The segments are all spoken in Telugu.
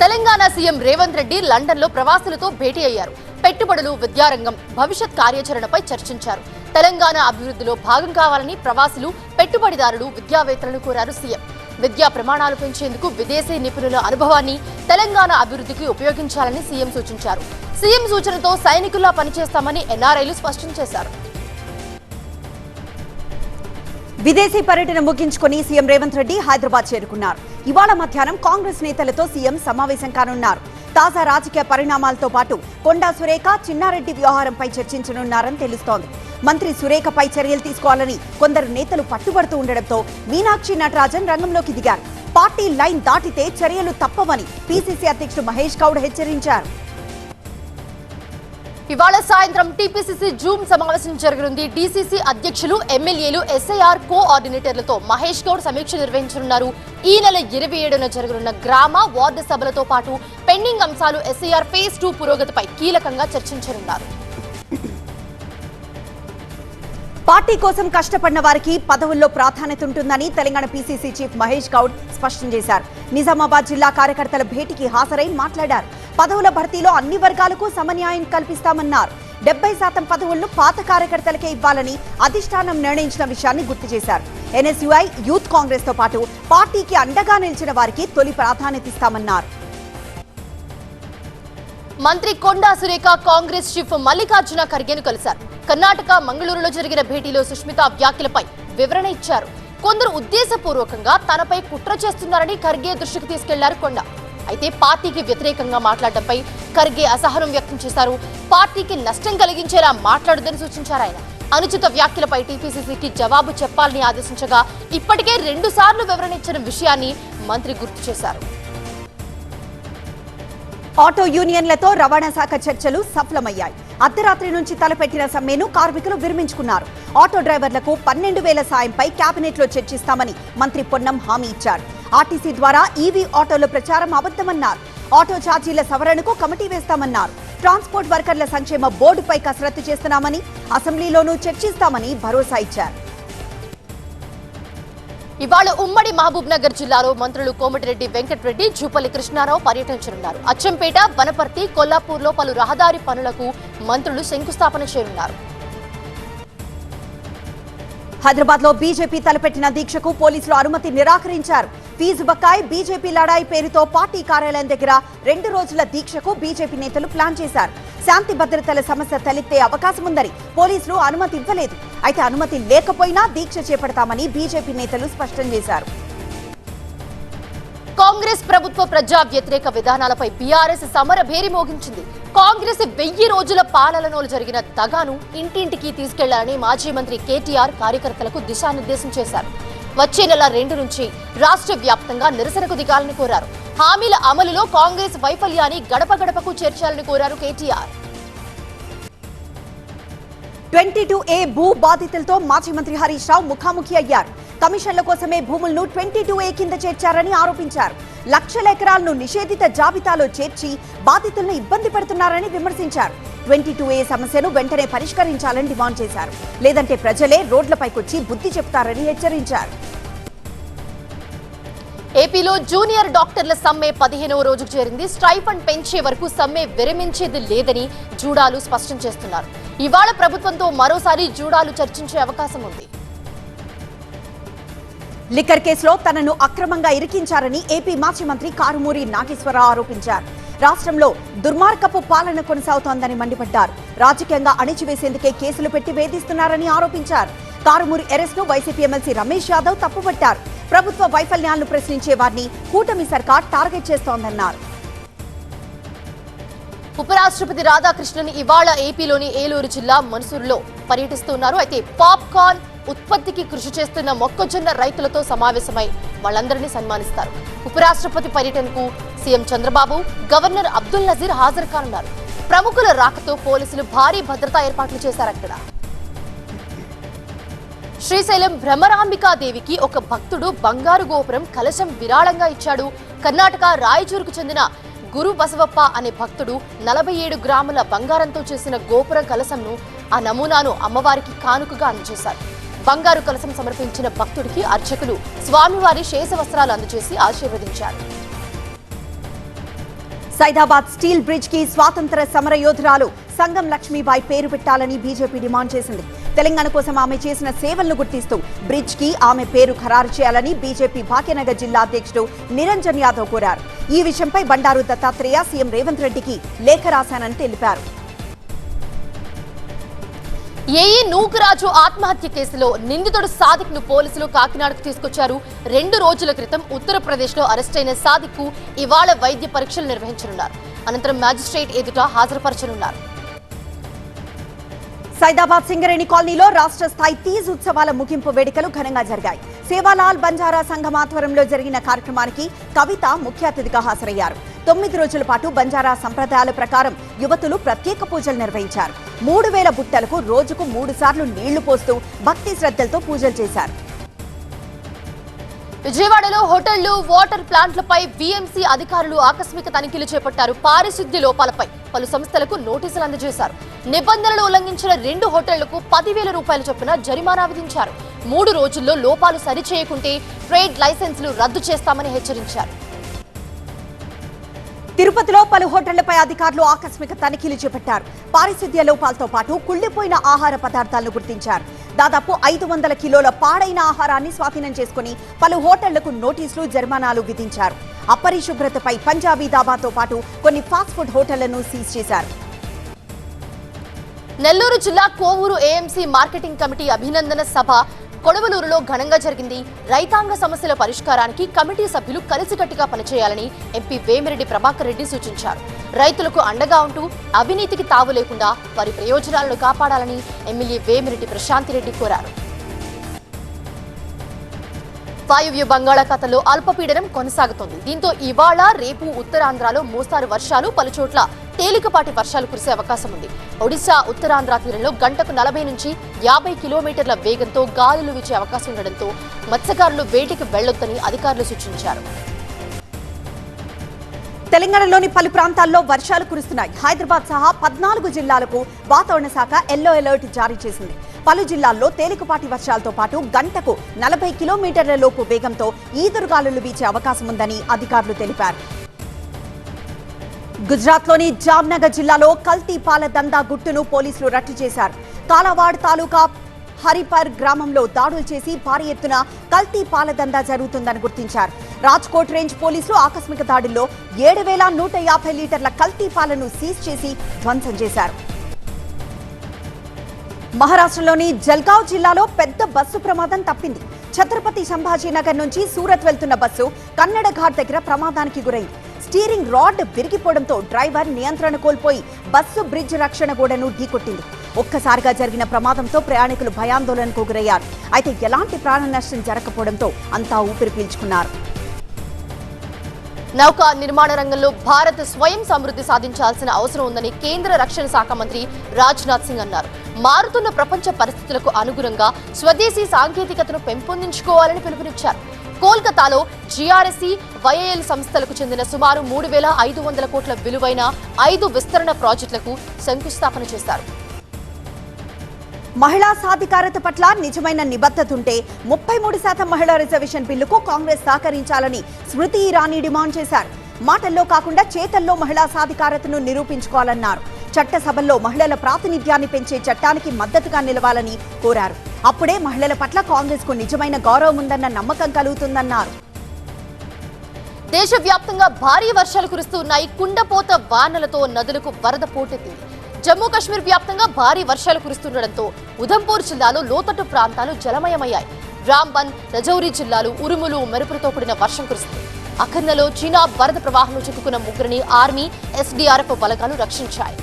తెలంగాణ సీఎం రేవంత్ రెడ్డి లండన్లో ప్రవాసులతో భేటీ అయ్యారు. పెట్టుబడులు, విద్యారంగం, భవిష్యత్ కార్యాచరణపై చర్చించారు. తెలంగాణ అభివృద్ధిలో భాగం కావాలని ప్రవాసులు, పెట్టుబడిదారులు, విద్యావేత్తలను కోరారు సీఎం. విద్యా ప్రమాణాలు పెంచేందుకు విదేశీ నిపుణుల అనుభవాన్ని తెలంగాణ అభివృద్ధికి ఉపయోగించాలని సీఎం సూచించారు. సీఎం సూచనతో సైనికుల్లా పనిచేస్తామని ఎన్ఆర్ఐలు స్పష్టం చేశారు. విదేశీ పర్యటన ముగించుకుని సీఎం రేవంత్ రెడ్డి హైదరాబాద్ చేరుకున్నారు. ఇవాళ మధ్యాహ్నం కాంగ్రెస్ నేతలతో సీఎం సమావేశం కానున్నారు. తాజా రాజకీయ పరిణామాలతో పాటు కొండా సురేఖ, చిన్నారెడ్డి వ్యవహారంపై చర్చించనున్నారని తెలుస్తోంది. మంత్రి సురేఖపై చర్యలు తీసుకోవాలని కొందరు నేతలు పట్టుబడుతూ ఉండడంతో మీనాక్షి నటరాజన్ రంగంలోకి దిగారు. పార్టీ లైన్ దాటితే చర్యలు తప్పవని పీసీసీ అధ్యక్షుడు మహేష్ గౌడ్ హెచ్చరించారు. ఇవాళ సాయంత్రం టీపీసీసీ జూమ్ సమావేశం జరగనుంది. డీసీసీ అధ్యక్షులు, ఎమ్మెల్యేలు, ఎస్ఐఆర్ కోఆర్డినేటర్లతో మహేష్ గౌడ్ సమీక్ష నిర్వహించనున్నారు. ఈ నెల 27న జరగనున్న గ్రామ, వార్డు సభలతో పాటు పెండింగ్ అంశాలు, ఎస్ఐఆర్ ఫేజ్ 2 పురోగతిపై కీలకంగా చర్చించనున్నారు. పార్టీ కోసం కష్టపడిన వారికి పదవుల్లో ప్రాధాన్యత ఉంటుందని తెలంగాణ పీసీసీ చీఫ్ మహేష్ గౌడ్ స్పష్టం చేశారు. నిజామాబాద్ జిల్లా కార్యకర్తల భేటీకి హాజరై మాట్లాడారు. పదవుల భర్తీలో అన్ని వర్గాలకు సమన్యాయం కల్పిస్తామన్నారు. 70% పదవులను పాత కార్యకర్తలకే ఇవ్వాలని అధిష్టానం నిర్ణయించిన విషయాన్ని గుర్తు చేశారు. ఎన్ఎస్యుఐ, యూత్ కాంగ్రెస్ తో పాటు పార్టీకి అండగా నిలిచిన వారికి తొలి ప్రాధాన్యత ఇస్తామన్నారు. మంత్రి కొండా సురేఖ కాంగ్రెస్ చీఫ్ మల్లికార్జున ఖర్గేను కలిశారు. కర్ణాటక మంగళూరులో జరిగిన భేటీలో సుష్మిత వ్యాఖ్యలపై వివరణ ఇచ్చారు. కొందరు ఉద్దేశపూర్వకంగా తనపై కుట్ర చేస్తున్నారని ఖర్గే దృష్టికి తీసుకెళ్లారు కొండా. అయితే పార్టీకి వ్యతిరేకంగా మాట్లాడడంపై ఖర్గే అసహనం వ్యక్తం చేశారు. పార్టీకి నష్టం కలిగించేలా మాట్లాడొద్దని సూచించారు ఆయన. అనుచిత వ్యాఖ్యలపై టీపీసీసీకి జవాబు చెప్పాలని ఆదేశించగా ఇప్పటికే 2 సార్లు వివరణ ఇచ్చిన విషయాన్ని మంత్రి గుర్తు చేశారు. ఆటో యూనియన్లతో రవాణా శాఖ చర్చలు సఫలమయ్యాయి. అర్ధరాత్రి నుంచి తలపెట్టిన సమ్మెను కార్మికులు విరమించుకున్నారు. ఆటో డ్రైవర్లకు 12,000 సాయంపై కేబినెట్ లో చర్చిస్తామని మంత్రి పొన్నం హామీ ఇచ్చారు. ఆర్టీసీ ద్వారా ఈవీ ఆటోల ప్రచారం అబద్ధమన్నారు. ఆటో ఛార్జీల సవరణకు కమిటీ వేస్తామన్నారు. ట్రాన్స్పోర్ట్ వర్కర్ల సంక్షేమ బోర్డుపై కసరత్తు చేస్తున్నామని, అసెంబ్లీలోనూ చర్చిస్తామని భరోసా ఇచ్చారు. ఇవాళ ఉమ్మడి మహబూబ్ నగర్ జిల్లాలో మంత్రులు కోమటిరెడ్డి వెంకటరెడ్డి, జూపల్లి కృష్ణారావు పర్యటించనున్నారు. అచ్చంపేట, వనపర్తి, కొల్లాపూర్లో పలు రహదారి పనులకు మంత్రులు శంకుస్థాపన చేయనున్నారు. హైదరాబాద్ లో బీజేపీ తలపెట్టిన దీక్షకు పోలీసులు అనుమతి నిరాకరించారు. ఫీజు బకాయి, బీజేపీ లడాయి పేరుతో పార్టీ కార్యాలయం దగ్గర 2 రోజుల దీక్షకు బీజేపీ నేతలు ప్లాన్ చేశారు. శాంతి భద్రతల సమస్య తలెత్తే అవకాశం ఉందని పోలీసులు అనుమతి ఇవ్వలేదు. అయితే అనుమతి లేకపోయినా దీక్ష చేపడతామని బీజేపీ నేతలు స్పష్టం చేశారు. కాంగ్రెస్ ప్రభుత్వ ప్రజా వ్యతిరేక విధానాలపై బీఆర్ఎస్ సమర భేరి మోగించింది. కాంగ్రెస్ 1000 రోజుల పాలనలో జరిగిన దగాను ఇంటింటికి తీసుకెళ్లాలని మాజీ మంత్రి కేటీఆర్ కార్యకర్తలకు దిశానిర్దేశం చేశారు. వచ్చే నెల 2 నుంచి రాష్ట్ర వ్యాప్తంగా నిరసనకు దిగాలని కోరారు. హామీల అమలులో కాంగ్రెస్ వైఫల్యాన్ని గడప గడపకు చేర్చాలని కోరారు కేటీఆర్. 22A భూ బాధితులతో మాజీ మంత్రి హరీష్ రావు ముఖాముఖి అయ్యారు. కమిషన్ల కోసమే భూములను 22A కింద చేర్చారని ఆరోపించారు. లక్షల ఎకరాలను నిషేధిత జాబితాలో చేర్చి బాధితులను ఇబ్బంది పెడుతున్నారని విమర్శించారు. 22A సమస్యను వెంటనే పరిష్కరించాలని డిమాండ్ చేశారు. లేదంటే ప్రజలే రోడ్లపైకొచ్చి బుద్ధి చెప్తారని హెచ్చరించారు. ఏపీలో జూనియర్ డాక్టర్ల సమ్మె 15వ రోజుకు చేరింది. స్టైఫండ్ పెంచే వరకు సమ్మె విరమించేది లేదని జూడాలు స్పష్టం చేస్తున్నారు. ఇవాళ ప్రభుత్వంతో మరోసారి జూడాలు చర్చించే అవకాశం ఉంది. లిక్కర్ కేసులో తనను అక్రమంగా ఇరికించారని ఏపీ మాజీ మంత్రి కారుమూరి నాగేశ్వరరావు ఆరోపించారు. రాష్ట్రంలో దుర్మార్గపు పాలన కొనసాగుతోందని మండిపడ్డారు. రాజకీయంగా అణిచివేసేందుకే కేసులు పెట్టి వేధిస్తున్నారని ఆరోపించారు. కారుమూరి అరెస్ట్ ను వైసీపీ ఎమ్మెల్సీ రమేష్ యాదవ్ తప్పుపట్టారు. ప్రభుత్వ వైఫల్యాలను ప్రశ్నించే వారిని కూటమి సర్కార్ టార్గెట్ చేస్తోందన్నారు. ఉపరాష్ట్రపతి రాధాకృష్ణన్ ఇవాళ ఏపీలోని ఏలూరు జిల్లా మన్సూరులో పర్యటిస్తున్నారు. అయితే పాప్కార్న్ ఉత్పత్తికి కృషి చేస్తున్న మొక్కజొన్న రైతులతో సమావేశమై వాళ్ళందరినీ సన్మానిస్తారు. ఉపరాష్ట్రపతి పర్యటనకు సీఎం చంద్రబాబు, గవర్నర్ అబ్దుల్ నజీర్ హాజరు కానున్నారు. ప్రముఖుల రాకతో పోలీసులు భారీ భద్రతా ఏర్పాట్లు చేశారు. అక్కడ శ్రీశైలం భ్రమరాంబికాదేవికి ఒక భక్తుడు బంగారు గోపురం కలశం విరాళంగా ఇచ్చాడు. కర్ణాటక రాయచూరుకు చెందిన గురు బసవప్ప అనే భక్తుడు 47 గ్రాముల బంగారంతో చేసిన గోపుర కలశంను, ఆ నమూనాను అమ్మవారికి కానుకగా అందజేశారు. బంగారు కలశం సమర్పించిన భక్తుడికి అర్చకులు స్వామివారి శేష వస్త్రాలు అందజేసి ఆశీర్వదించారు. సైదాబాద్ స్టీల్ బ్రిడ్జ్ కి స్వాతంత్ర సమర యోధురాలు సంగం లక్ష్మీబాయి పేరు పెట్టాలని బీజేపీ డిమాండ్ చేసింది. తెలంగాణ కోసం ఆమె చేసిన సేవలను గుర్తిస్తూ బ్రిడ్జ్ కి ఆమె పేరు ఖరారు చేయాలని బీజేపీ భాగ్యనగర్ జిల్లా అధ్యక్షుడు నిరంజన్ యాదవ్ కోరారు. ఈ విషయంపై బండారు దత్తాత్రేయ సీఎం రేవంత్ రెడ్డికి లేఖ రాశానని తెలిపారు. ఏఈ నూకరాజు ఆత్మహత్య కేసులో నిందితుడు సాదిక్ ను పోలీసులు కాకినాడకు తీసుకొచ్చారు. 2 రోజుల క్రితం ఉత్తరప్రదేశ్ లో అరెస్టైన సాదిక్ కు ఇవాళ వైద్య పరీక్షలు నిర్వహించనున్నారు. అనంతరం మ్యాజిస్ట్రేట్ ఎదుట హాజరుపరచనున్నారు. సైదాబాద్ సింగరేణి కాలనీలో రాష్ట్ర స్థాయి తీజ్ ఉత్సవాల ముగింపు వేడుకలు ఘనంగా జరిగాయి. సేవాలాల్ బంజారా సంఘం ఆధ్వర్యంలో జరిగిన కార్యక్రమానికి కవిత ముఖ్య అతిథిగా హాజరయ్యారు. 9 రోజుల పాటు బంజారా సంప్రదాయాల ప్రకారం యువతులు ప్రత్యేక పూజలు నిర్వహించారు. 3000 బుట్టలకు రోజుకు 3 సార్లు నీళ్లు పోస్తూ భక్తి శ్రద్ధలతో పూజలు చేశారు. విజయవాడలో హోటళ్లు, వాటర్ ప్లాంట్లపై వీఎంసీ అధికారులు ఆకస్మిక తనిఖీలు చేపట్టారు. పారిశుద్ధ్య లోపాలపై పలు సంస్థలకు నోటీసులు అందజేశారు. నిబంధనలు ఉల్లంఘించిన 2 హోటళ్లకు 10,000 రూపాయల చొప్పున జరిమానా విధించారు. 3 రోజుల్లో లోపాలు సరిచేయకుంటే ట్రేడ్ లైసెన్సులు రద్దు చేస్తామని హెచ్చరించారు. తిరుపతిలో పలు హోటళ్లపై అధికారులు ఆకస్మిక తనిఖీలు చేపట్టారు. పారిశుద్ధ్య లోపాలతో పాటు కుళ్లిపోయిన ఆహార పదార్థాలను గుర్తించారు. దాదాపు 500 కిలోల పాడైన ఆహారాన్ని స్వాధీనం చేసుకుని పలు హోటళ్లకు నోటీసులు, జరిమానాలు విధించారు. అపరిశుభ్రతపై పంజాబీ దాబాతో పాటు కొన్ని ఫాస్ట్ ఫుడ్ హోటళ్లను సీజ్ చేశారు. నెల్లూరు జిల్లా కోవూరు ఏఎంసీ మార్కెటింగ్ కమిటీ అభినందన సభ కొడవలూరులో ఘనంగా జరిగింది. రైతాంగ సమస్యల పరిష్కారానికి కమిటీ సభ్యులు కలిసికట్టుగా పనిచేయాలని ఎంపీ వేమిరెడ్డి ప్రభాకర్ రెడ్డి సూచించారు. రైతులకు అండగా ఉంటూ అవినీతికి తావు లేకుండా వారి ప్రయోజనాలను కాపాడాలని ఎమ్మెల్యే వేమిరెడ్డి ప్రశాంతిరెడ్డి కోరారు. వాయువ్య బంగాళాఖాతంలో అల్పపీడనం కొనసాగుతోంది. దీంతో ఇవాళ, రేపు ఉత్తరాంధ్రలో మోస్తారు వర్షాలు, పలుచోట్ల తేలికపాటి వర్షాలు కురిసే అవకాశం ఉంది. ఒడిశా, ఉత్తరాంధ్ర తీరంలో గంటకు 40 నుంచి 50 కిలోమీటర్ల వేగంతో గాలులు వీచే అవకాశం ఉండడంతో మత్స్యకారులు వేటకి వెళ్లొద్దని అధికారులు సూచించారు. తెలంగాణలోని పలు ప్రాంతాల్లో వర్షాలు కురుస్తున్నాయి. హైదరాబాద్ సహా 14 జిల్లాలకు వాతావరణ శాఖ ఎల్లో అలర్ట్ జారీ చేసింది. పలు జిల్లాల్లో తేలికపాటి వర్షాలతో పాటు గంటకు 40 కిలోమీటర్ల లోపు వేగంతో ఈదురుగాలులు వీచే అవకాశం ఉందని అధికారులు తెలిపారు. గుజరాత్లోని జామ్నగర్ జిల్లాలో కల్తీ పాల దందా గుట్టును పోలీసులు రట్టు చేశారు. కాలావాడ్ తాలూకా హరిపర్ గ్రామంలో దాడులు చేసి భారీ ఎత్తున కల్తీ పాల దందా జరుగుతుందని గుర్తించారు. రాజ్కోట్ రేంజ్ పోలీసులు ఆకస్మిక దాడుల్లో 7,150 లీటర్ల కల్తీ పాలను సీజ్ చేసి ధ్వంసం చేశారు. మహారాష్ట్రలోని జల్గావ్ జిల్లాలో పెద్ద బస్సు ప్రమాదం తప్పింది. ఛత్రపతి సంభాజీనగర్ నుంచి సూరత్ వెళ్తున్న బస్సు కన్నడ ఘాట్ దగ్గర ప్రమాదానికి గురైంది. స్టీరింగ్ రాడ్ విరిగిపోవడంతో డ్రైవర్ నియంత్రణ కోల్పోయి బస్సు బ్రిడ్జ్ రక్షణ గోడను ఢీకొట్టింది. ఒక్కసారిగా జరిగిన ప్రమాదంతో ప్రయాణికులు భయాందోళనకు గురయ్యారు. అయితే ఎలాంటి ప్రాణ నష్టం జరగకపోవడంతో అంతా ఊపిరి పీల్చుకున్నారు. నౌకా నిర్మాణ రంగంలో భారత్ స్వయం సమృద్ధి సాధించాల్సిన అవసరం ఉందని కేంద్ర రక్షణ శాఖ మంత్రి రాజ్నాథ్ సింగ్ అన్నారు. మారుతున్న ప్రపంచ పరిస్థితులకు అనుగుణంగా స్వదేశీ సాంకేతికతను పెంపొందించుకోవాలని పిలుపునిచ్చారు. కోల్కతాలో జీఆర్ఎస్సీ, వైఏఎల్ సంస్థలకు చెందిన సుమారు 3,500 కోట్ల విలువైన 5 విస్తరణ ప్రాజెక్టులకు శంకుస్థాపన చేశారు. మహిళా సాధికారత పట్ల నిజమైన నిబద్ధత ఉంటే 33% మహిళా రిజర్వేషన్ బిల్లుకు కాంగ్రెస్ సహకరించాలని స్మృతి ఇరానీ డిమాండ్ చేశారు. మాటల్లో కాకుండా చేతల్లో మహిళా సాధికారతను నిరూపించుకోవాలన్నారు. చట్టసభల్లో మహిళల ప్రాతినిధ్యాన్ని పెంచే చట్టానికి మద్దతుగా నిలవాలని కోరారు. అప్పుడే మహిళల పట్ల కాంగ్రెస్ కు నిజమైన గౌరవం ఉందన్న నమ్మకం కలుగుతుందన్నారు. దేశవ్యాప్తంగా భారీ వర్షాలు కురుస్తున్నాయి. కుండపోత వానలతో నదులకు వరద పోటెత్తింది. జమ్మూ కాశ్మీర్ వ్యాప్తంగా భారీ వర్షాలు కురుస్తుండటంతో ఉధంపూర్ జిల్లాలో లోతట్టు ప్రాంతాలు జలమయమయ్యాయి. రాంబన్, రజౌరి జిల్లాలు ఉరుములు, మెరుపులతో కూడిన వర్షం కురుస్తుంది. అఖర్నలో చీనాబ్ వరద ప్రవాహంలో చిక్కుకున్న 3 ఆర్మీ, ఎస్డీఆర్ఎఫ్ బలగాలు రక్షించాయి.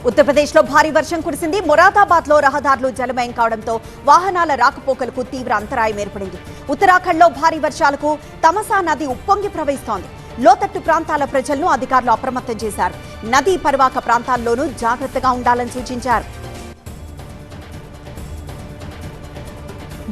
ఉత్తరప్రదేశ్లో భారీ వర్షం కురిసింది. మొరాదాబాద్లో రహదారులు జలమయం కావడంతో వాహనాల రాకపోకలకు తీవ్ర అంతరాయం ఏర్పడింది. ఉత్తరాఖండ్లో భారీ వర్షాలకు తమసా నది ఉప్పొంగి ప్రవహిస్తోంది. లోతట్టు ప్రాంతాల ప్రజలను అధికారులు అప్రమత్తం చేశారు. నదీ పరివాహక ప్రాంతాల్లోనూ జాగ్రత్తగా ఉండాలని సూచించారు.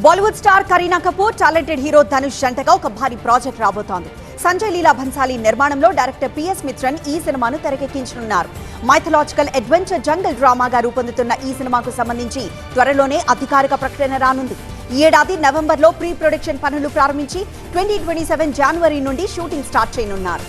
Bollywood star Kareena Kapoor, talented hero Dhanush జంటగా ఒక భారీ ప్రాజెక్ట్ రాబోతోంది. సంజయ్ లీలా భన్సాలీ నిర్మాణంలో డైరెక్టర్ పిఎస్ మిత్రన్ ఈ సినిమాను తెరకెక్కించనున్నారు. మైథలాజికల్ అడ్వెంచర్ జంగల్ డ్రామాగా రూపొందుతున్న ఈ సినిమాకు సంబంధించి త్వరలోనే అధికారిక ప్రకటన రానుంది. ఈ ఏడాది నవంబర్లో ప్రీ ప్రొడక్షన్ పనులు ప్రారంభించి 2027 జనవరి నుండి షూటింగ్ స్టార్ట్ చేయనున్నారు.